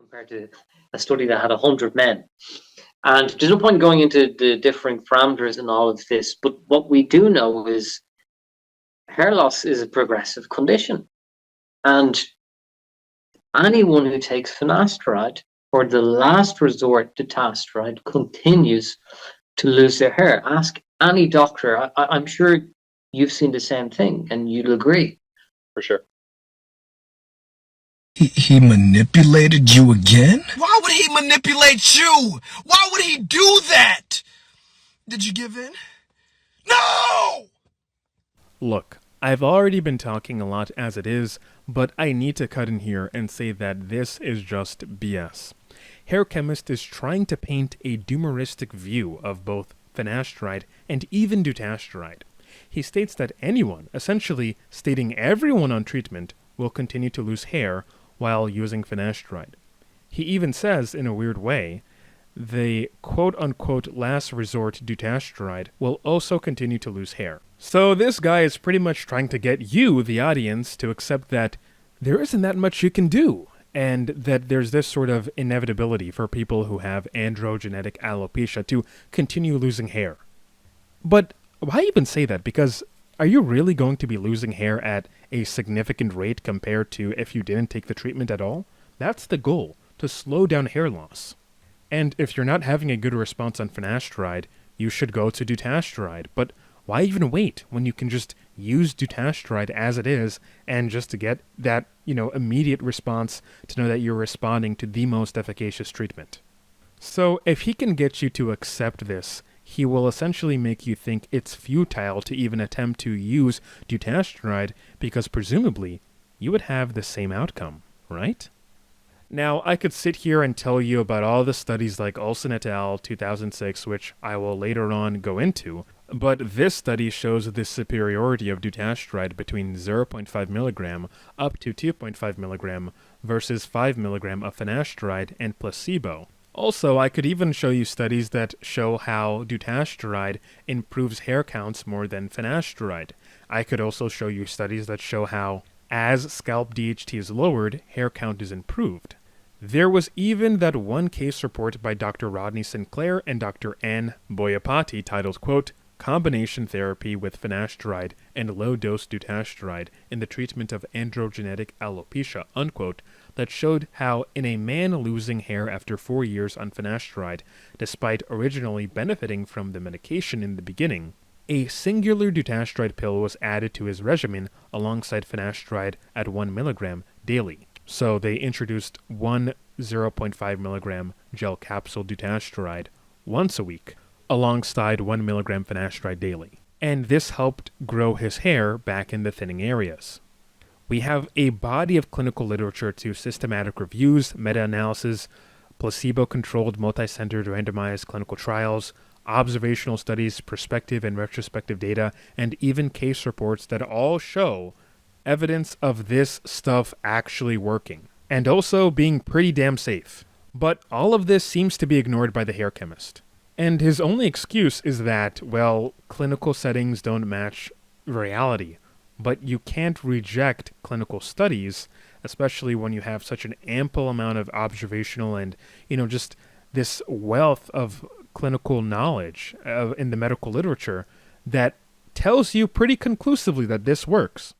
compared to a study that had 100 men. And there's no point going into the different parameters and all of this, but what we do know is hair loss is a progressive condition. And anyone who takes finasteride or the last resort dutasteride continues to lose their hair. Ask any doctor. I'm sure you've seen the same thing and you'll agree. For sure. He manipulated you again? Why would he manipulate you? Why would he do that? Did you give in? No! Look, I've already been talking a lot as it is, but I need to cut in here and say that this is just BS. Hair Chemist is trying to paint a doomeristic view of both finasteride and even dutasteride. He states that anyone, essentially stating everyone on treatment, will continue to lose hair while using finasteride. He even says, in a weird way, the quote-unquote last resort dutasteride will also continue to lose hair. So this guy is pretty much trying to get you, the audience, to accept that there isn't that much you can do, and that there's this sort of inevitability for people who have androgenetic alopecia to continue losing hair. But why even say that? Because are you really going to be losing hair at a significant rate compared to if you didn't take the treatment at all? That's the goal, to slow down hair loss. And if you're not having a good response on finasteride, you should go to dutasteride. But why even wait when you can just use dutasteride as it is and just to get that, immediate response to know that you're responding to the most efficacious treatment? So if he can get you to accept this, he will essentially make you think it's futile to even attempt to use dutasteride because presumably you would have the same outcome, right? Now, I could sit here and tell you about all the studies like Olson et al. 2006, which I will later on go into, but this study shows the superiority of dutasteride between 0.5 milligram up to 2.5 milligram versus 5 milligram of finasteride and placebo. Also, I could even show you studies that show how dutasteride improves hair counts more than finasteride. I could also show you studies that show how, as scalp DHT is lowered, hair count is improved. There was even that one case report by Dr. Rodney Sinclair and Dr. Ann Boyapati titled, quote, Combination Therapy with Finasteride and Low-Dose Dutasteride in the Treatment of Androgenetic Alopecia, unquote, that showed how in a man losing hair after 4 years on finasteride, despite originally benefiting from the medication in the beginning, a singular dutasteride pill was added to his regimen alongside finasteride at 1 milligram daily. So they introduced one 0.5 milligram gel capsule dutasteride once a week, alongside 1 milligram finasteride daily. And this helped grow his hair back in the thinning areas. We have a body of clinical literature to systematic reviews, meta-analysis, placebo-controlled, multi-centered randomized clinical trials, observational studies, prospective and retrospective data, and even case reports that all show evidence of this stuff actually working, and also being pretty damn safe. But all of this seems to be ignored by the hair chemist. And his only excuse is that, well, clinical settings don't match reality. But you can't reject clinical studies, especially when you have such an ample amount of observational and, just this wealth of clinical knowledge in the medical literature that tells you pretty conclusively that this works.